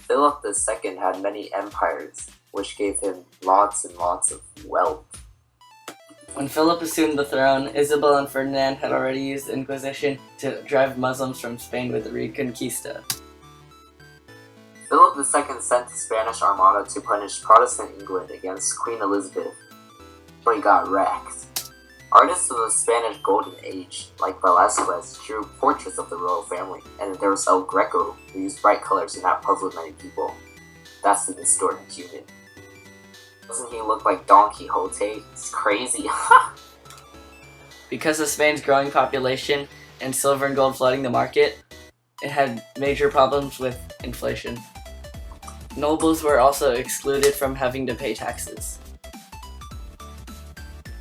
Philip II had many empires, which gave him lots and lots of wealth. When Philip assumed the throne, Isabel and Ferdinand had already used the Inquisition to drive Muslims from Spain with the Reconquista. Philip II sent the Spanish Armada to punish Protestant England against Queen Elizabeth, but he got wrecked. Artists of the Spanish Golden Age, like Velázquez, drew portraits of the royal family, and there was El Greco, who used bright colors and that puzzled many people. That's the distorted human. Doesn't he look like Don Quixote? It's crazy. Because of Spain's growing population and silver and gold flooding the market, it had major problems with inflation. Nobles were also excluded from having to pay taxes.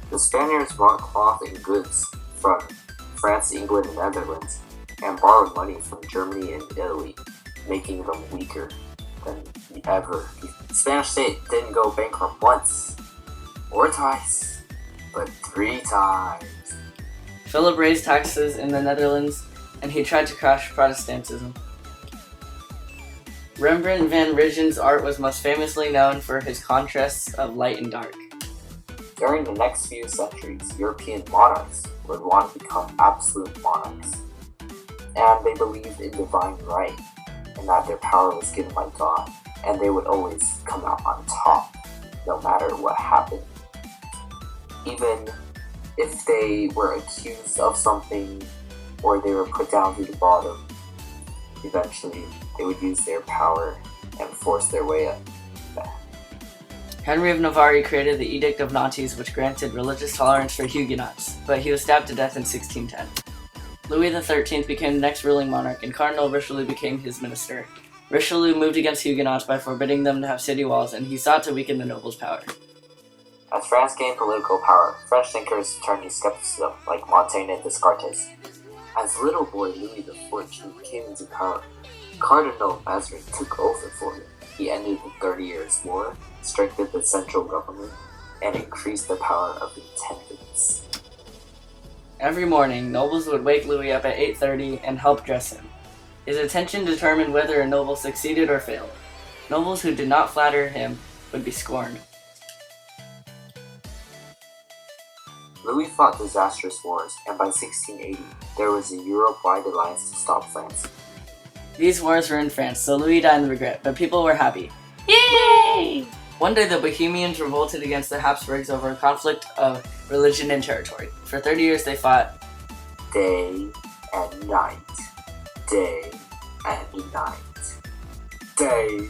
The Spaniards brought cloth and goods from France, England, and Netherlands, and borrowed money from Germany and Italy, making them weaker than ever. The Spanish state didn't go bankrupt once, or twice, but 3 times. Philip raised taxes in the Netherlands, and he tried to crush Protestantism. Rembrandt van Rijen's art was most famously known for his contrasts of light and dark. During the next few centuries, European monarchs would want to become absolute monarchs, and they believed in divine right, and that their power was given by God, and they would always come out on top, no matter what happened. Even if they were accused of something, or they were put down to the bottom, eventually they would use their power and force their way up. Henry of Navarre created the Edict of Nantes, which granted religious tolerance for Huguenots, but he was stabbed to death in 1610. Louis XIII became the next ruling monarch, and Cardinal Richelieu became his minister. Richelieu moved against Huguenots by forbidding them to have city walls, and he sought to weaken the nobles' power. As France gained political power, French thinkers turned to skepticism, like Montaigne and Descartes. As little boy Louis XIV came into power, Cardinal Mazarin took over for him. He ended the 30 Years' War, strengthened the central government, and increased the power of intendants. Every morning, nobles would wake Louis up at 8:30 and help dress him. His attention determined whether a noble succeeded or failed. Nobles who did not flatter him would be scorned. Louis fought disastrous wars, and by 1680, there was a Europe-wide alliance to stop France. These wars were in France, so Louis died in regret, but people were happy. Yay! One day the Bohemians revolted against the Habsburgs over a conflict of religion and territory. For 30 years they fought day and night, day and night, day.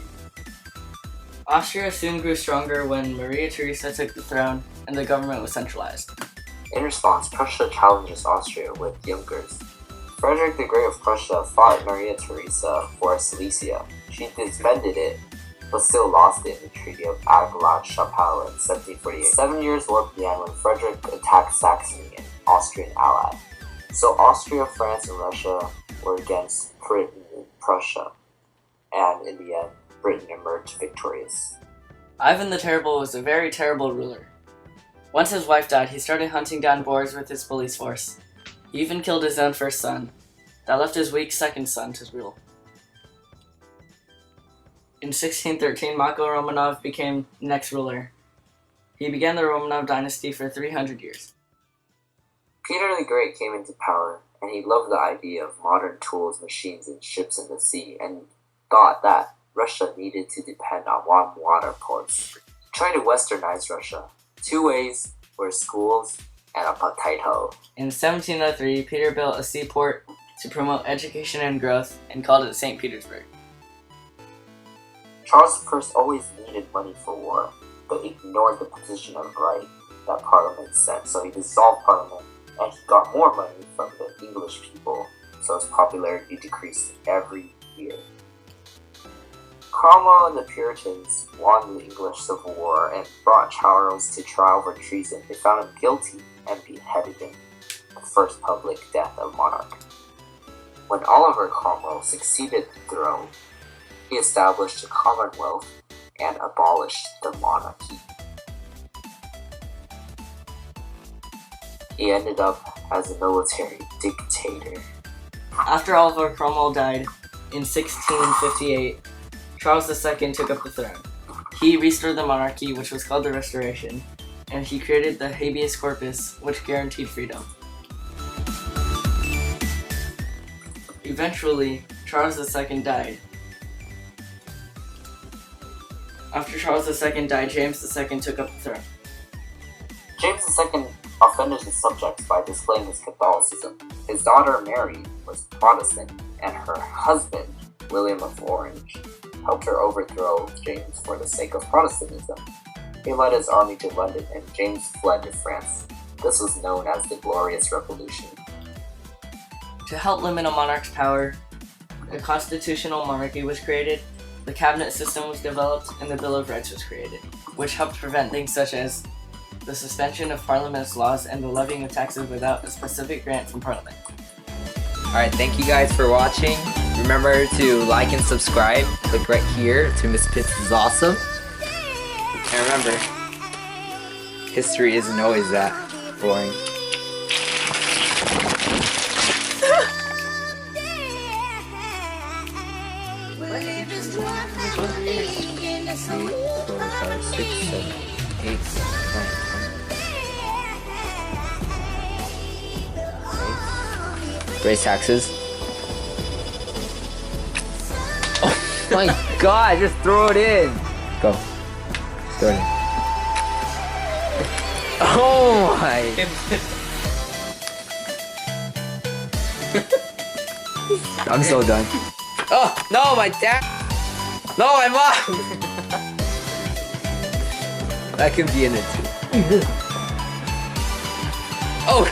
Austria soon grew stronger when Maria Theresa took the throne and the government was centralized. In response, Prussia challenges Austria with Junkers. Frederick the Great of Prussia fought Maria Theresa for Silesia. She defended it, but still lost it in the Treaty of Aigues-la-Chapelle in 1748. 7 Years' War began when Frederick attacked Saxony, an Austrian ally. So Austria, France, and Russia were against Britain and Prussia, and in the end, Britain emerged victorious. Ivan the Terrible was a very terrible ruler. Once his wife died, he started hunting down boars with his police force. He even killed his own first son. That left his weak second son to rule. In 1613, Mako Romanov became next ruler. He began the Romanov dynasty for 300 years. Peter the Great came into power, and he loved the idea of modern tools, machines, and ships in the sea, and thought that Russia needed to depend on warm water ports. He tried to westernize Russia. 2 ways were schools and a potato. In 1703, Peter built a seaport to promote education and growth and called it St. Petersburg. Charles I always needed money for war, but ignored the position of right that Parliament set, so he dissolved Parliament, and he got more money from the English people, so his popularity decreased every year. Cromwell and the Puritans won the English Civil War and brought Charles to trial for treason. They found him guilty and beheaded him, the first public death of monarch. When Oliver Cromwell succeeded the throne, he established a commonwealth and abolished the monarchy. He ended up as a military dictator. After Oliver Cromwell died in 1658, Charles II took up the throne. He restored the monarchy, which was called the Restoration, and he created the habeas corpus, which guaranteed freedom. Eventually, Charles II died. After Charles II died, James II took up the throne. James II offended his subjects by displaying his Catholicism. His daughter Mary was Protestant, and her husband, William of Orange, helped her overthrow James for the sake of Protestantism. He led his army to London, and James fled to France. This was known as the Glorious Revolution. To help limit a monarch's power, a constitutional monarchy was created, the cabinet system was developed, and the Bill of Rights was created, which helped prevent things such as the suspension of Parliament's laws and the levying of taxes without a specific grant from Parliament. Alright, thank you guys for watching. Remember to like and subscribe. Click right here to Miss Pitts is awesome. And remember, history isn't always that boring. Raise taxes. Oh my god, just throw it in. Go. Throw it in. Oh my. I'm so done. Oh, no, my dad. No, my mom. That can be in it too. Oh.